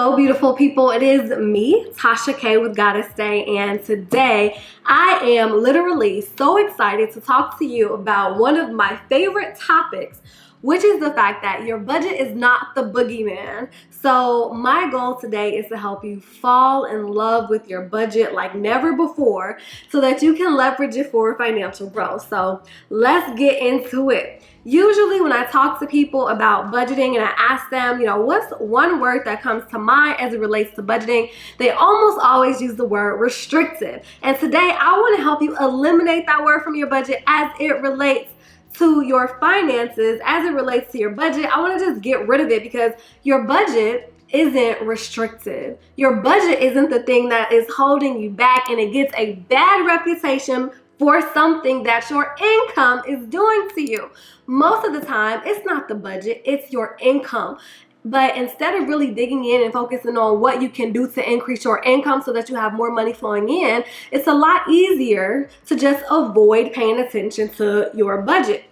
Hello, beautiful people. It is me, Tasha K with Goddess Day, and today I am literally so excited to talk to you about one of my favorite topics, which is the fact that your budget is not the boogeyman. So my goal today is to help you fall in love with your budget like never before so that you can leverage it for financial growth. So let's get into it. Usually when I talk to people about budgeting and I ask them, what's one word that comes to mind as it relates to budgeting, they almost always use the word restrictive. And today I want to help you eliminate that word from your budget as it relates to your finances, as it relates to your budget. I want to just get rid of it because your budget isn't restrictive. Your budget isn't the thing that is holding you back, and it gets a bad reputation for something that your income is doing to you. Most of the time, it's not the budget, it's your income. But instead of really digging in and focusing on what you can do to increase your income so that you have more money flowing in, it's a lot easier to just avoid paying attention to your budget.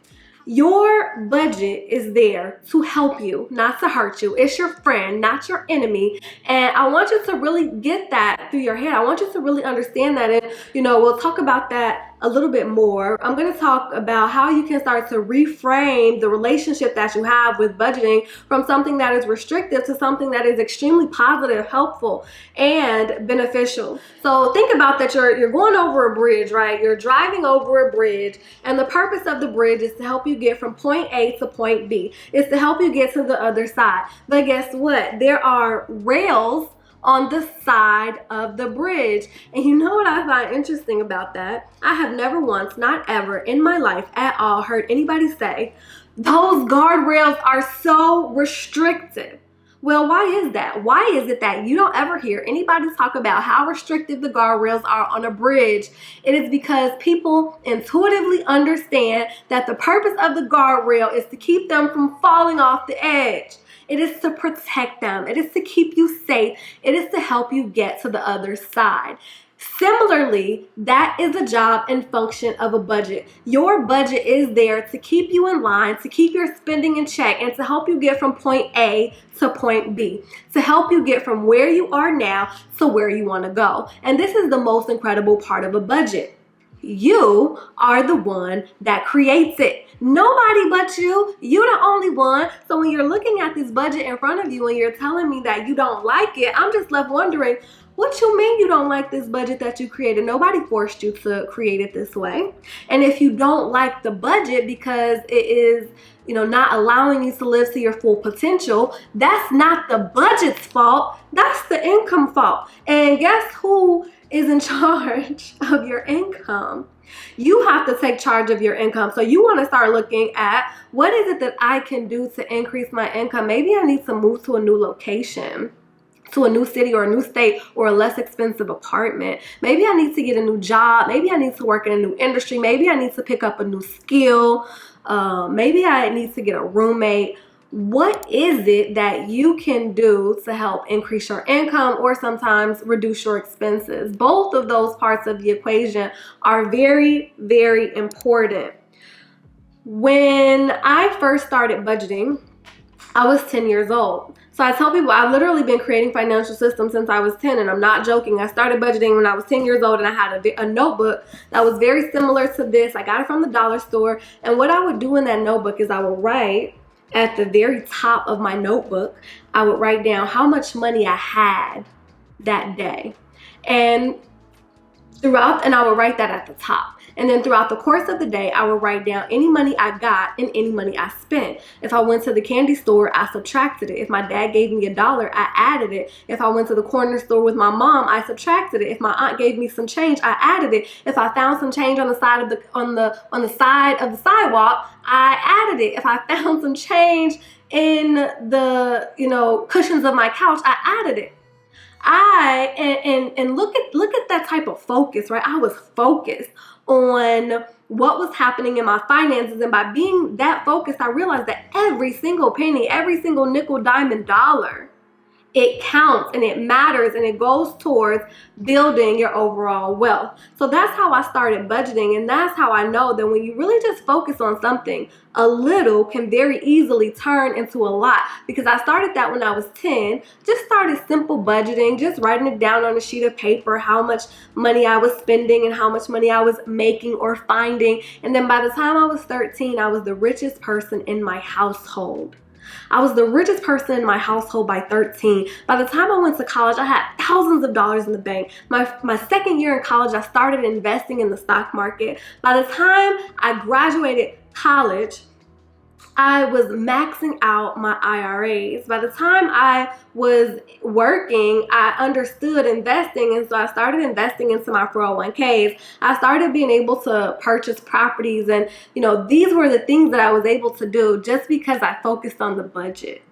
Your budget is there to help you, not to hurt you. It's your friend, not your enemy. And I want you to really get that through your head. I want you to really understand that. And, we'll talk about that a little bit more. I'm going to talk about how you can start to reframe the relationship that you have with budgeting from something that is restrictive to something that is extremely positive, helpful, and beneficial. So think about that you're going over a bridge, right? You're driving over a bridge, and the purpose of the bridge is to help you get from point A to point B. It's to help you get to the other side. But guess what? There are rails on the side of the bridge. And you know what I find interesting about that? I have never once, not ever in my life at all, heard anybody say, those guardrails are so restrictive. Well, why is that? Why is it that you don't ever hear anybody talk about how restrictive the guardrails are on a bridge? It is because people intuitively understand that the purpose of the guardrail is to keep them from falling off the edge. It is to protect them. It is to keep you safe. It is to help you get to the other side. Similarly, that is the job and function of a budget. Your budget is there to keep you in line, to keep your spending in check, and to help you get from point A to point B, to help you get from where you are now to where you want to go. And this is the most incredible part of a budget. You are the one that creates it. Nobody but you. You're the only one. So when you're looking at this budget in front of you and you're telling me that you don't like it, I'm just left wondering, what you mean you don't like this budget that you created? Nobody forced you to create it this way. And if you don't like the budget because it is, not allowing you to live to your full potential, that's not the budget's fault. That's the income fault. And guess who is in charge of your income? You have to take charge of your income. So you want to start looking at, what is it that I can do to increase my income? Maybe I need to move to a new location, to a new city or a new state, or a less expensive apartment. Maybe I need to get a new job. Maybe I need to work in a new industry. Maybe I need to pick up a new skill. Maybe I need to get a roommate. What is it that you can do to help increase your income or sometimes reduce your expenses? Both of those parts of the equation are very, very important. When I first started budgeting, I was 10 years old. So I tell people I've literally been creating financial systems since I was 10, and I'm not joking. I started budgeting when I was 10 years old, and I had a notebook that was very similar to this. I got it from the dollar store, and what I would do in that notebook is I would write at the very top of my notebook, I would write down how much money I had that day. And I would write that at the top. And then throughout the course of the day, I would write down any money I got and any money I spent. If I went to the candy store, I subtracted it. If my dad gave me $1, I added it. If I went to the corner store with my mom, I subtracted it. If my aunt gave me some change, I added it. If I found some change on the side of the side of the sidewalk, I added it. If I found some change in the cushions of my couch, I added it. And look at that type of focus, right? I was focused on what was happening in my finances, and by being that focused, I realized that every single penny, every single nickel, dime, and dollar it counts and it matters and it goes towards building your overall wealth. So that's how I started budgeting, and that's how I know that when you really just focus on something, a little can very easily turn into a lot. Because I started that when I was 10, just started simple budgeting, just writing it down on a sheet of paper, how much money I was spending and how much money I was making or finding. And then by the time I was 13, I was the richest person in my household. I was the richest person in my household by 13. By the time I went to college, I had thousands of dollars in the bank. My second year in college, I started investing in the stock market. By the time I graduated college, I was maxing out my IRAs. By the time I was working, I understood investing, and so I started investing into my 401ks. I started being able to purchase properties, and these were the things that I was able to do just because I focused on the budget.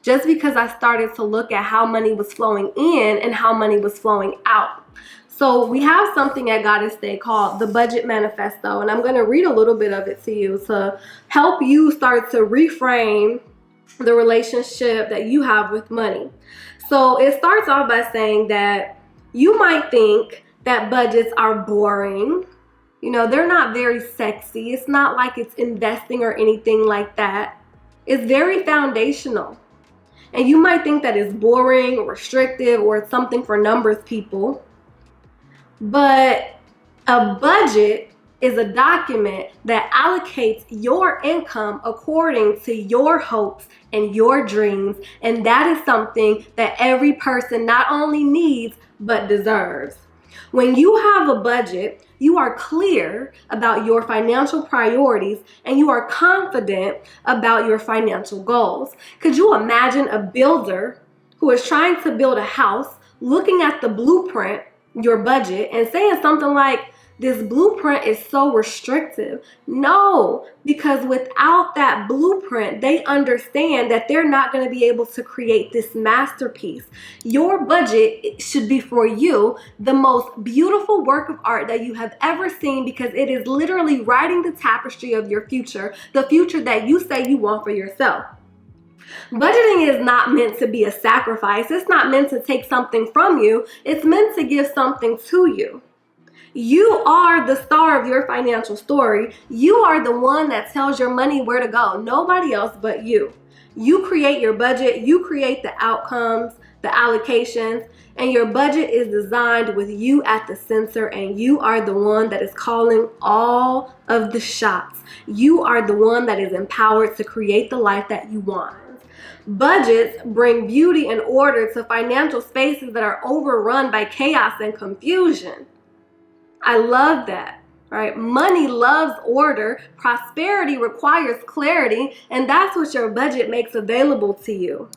Just because I started to look at how money was flowing in and how money was flowing out. So we have something at Goddess Day called the Budget Manifesto, and I'm going to read a little bit of it to you to help you start to reframe the relationship that you have with money. So it starts off by saying that you might think that budgets are boring. They're not very sexy. It's not like it's investing or anything like that. It's very foundational. And you might think that it's boring or restrictive or it's something for numbers people. But a budget is a document that allocates your income according to your hopes and your dreams. And that is something that every person not only needs, but deserves. When you have a budget, you are clear about your financial priorities and you are confident about your financial goals. Could you imagine a builder who is trying to build a house, looking at the blueprint, your budget, and saying something like, this blueprint is so restrictive? No, because without that blueprint, they understand that they're not going to be able to create this masterpiece. Your budget should be for you the most beautiful work of art that you have ever seen, because it is literally writing the tapestry of your future, the future that you say you want for yourself. Budgeting is not meant to be a sacrifice. It's not meant to take something from you. It's meant to give something to you. You are the star of your financial story. You are the one that tells your money where to go. Nobody else but you. You create your budget. You create the outcomes, the allocations, and your budget is designed with you at the center, and you are the one that is calling all of the shots. You are the one that is empowered to create the life that you want. Budgets bring beauty and order to financial spaces that are overrun by chaos and confusion. I love that, right? Money loves order. Prosperity requires clarity, and that's what your budget makes available to you.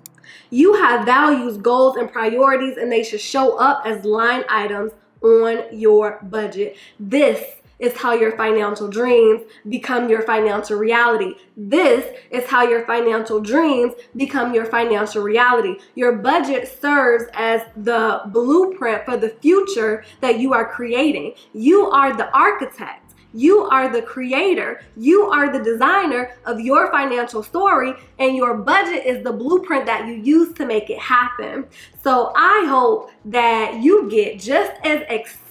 You have values, goals, and priorities, and they should show up as line items on your budget. This is how your financial dreams become your financial reality. This is how your financial dreams become your financial reality. Your budget serves as the blueprint for the future that you are creating. You are the architect. You are the creator. You are the designer of your financial story, and your budget is the blueprint that you use to make it happen. So I hope that you get just as excited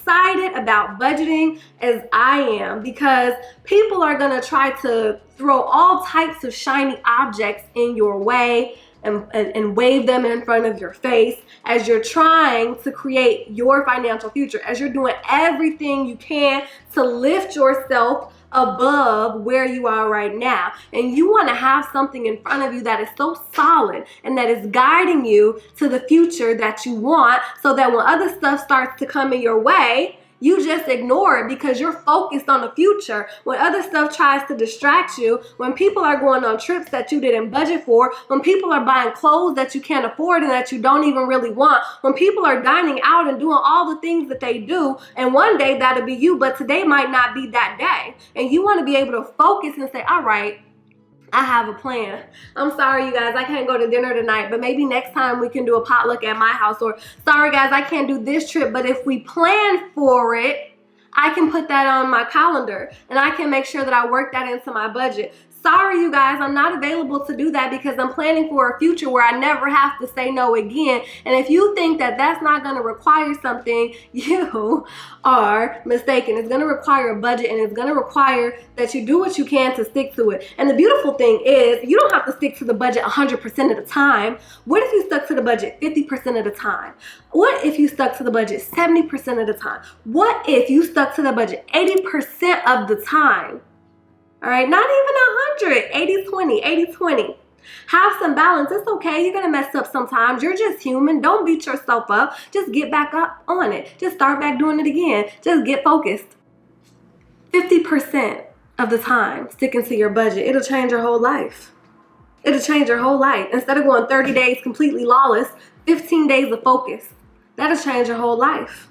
about budgeting as I am, because people are going to try to throw all types of shiny objects in your way and wave them in front of your face as you're trying to create your financial future, as you're doing everything you can to lift yourself above where you are right now. And you want to have something in front of you that is so solid and that is guiding you to the future that you want, so that when other stuff starts to come in your way, you just ignore it because you're focused on the future. When other stuff tries to distract you, when people are going on trips that you didn't budget for, when people are buying clothes that you can't afford and that you don't even really want, when people are dining out and doing all the things that they do, and one day that'll be you, but today might not be that day. And you want to be able to focus and say, all right, I have a plan. I'm sorry, you guys, I can't go to dinner tonight, but maybe next time we can do a potluck at my house. Or sorry, guys, I can't do this trip, but if we plan for it, I can put that on my calendar and I can make sure that I work that into my budget. Sorry, you guys, I'm not available to do that because I'm planning for a future where I never have to say no again. And if you think that that's not going to require something, you are mistaken. It's going to require a budget, and it's going to require that you do what you can to stick to it. And the beautiful thing is, you don't have to stick to the budget 100% of the time. What if you stuck to the budget 50% of the time? What if you stuck to the budget 70% of the time? What if you stuck to the budget 80% of the time? All right, not even 100, 80-20, 80-20. Have some balance. It's okay. You're going to mess up sometimes. You're just human. Don't beat yourself up. Just get back up on it. Just start back doing it again. Just get focused. 50% of the time, sticking to your budget, it'll change your whole life. It'll change your whole life. Instead of going 30 days completely lawless, 15 days of focus. That'll change your whole life.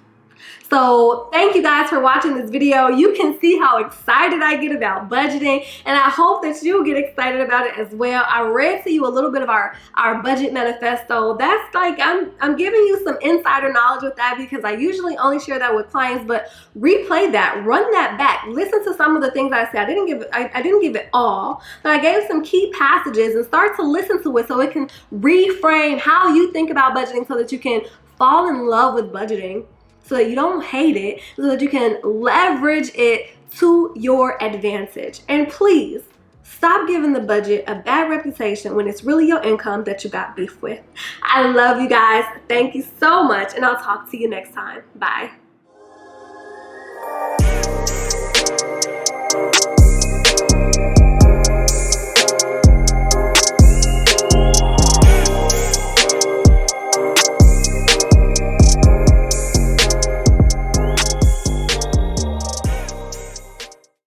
So thank you guys for watching this video. You can see how excited I get about budgeting, and I hope that you get excited about it as well. I read to you a little bit of our budget manifesto. That's like, I'm giving you some insider knowledge with that because I usually only share that with clients, but replay that, run that back, listen to some of the things I said. I didn't give it all, but I gave some key passages, and start to listen to it so it can reframe how you think about budgeting so that you can fall in love with budgeting, so that you don't hate it, so that you can leverage it to your advantage. And please, stop giving the budget a bad reputation when it's really your income that you got beef with. I love you guys. Thank you so much, and I'll talk to you next time. Bye.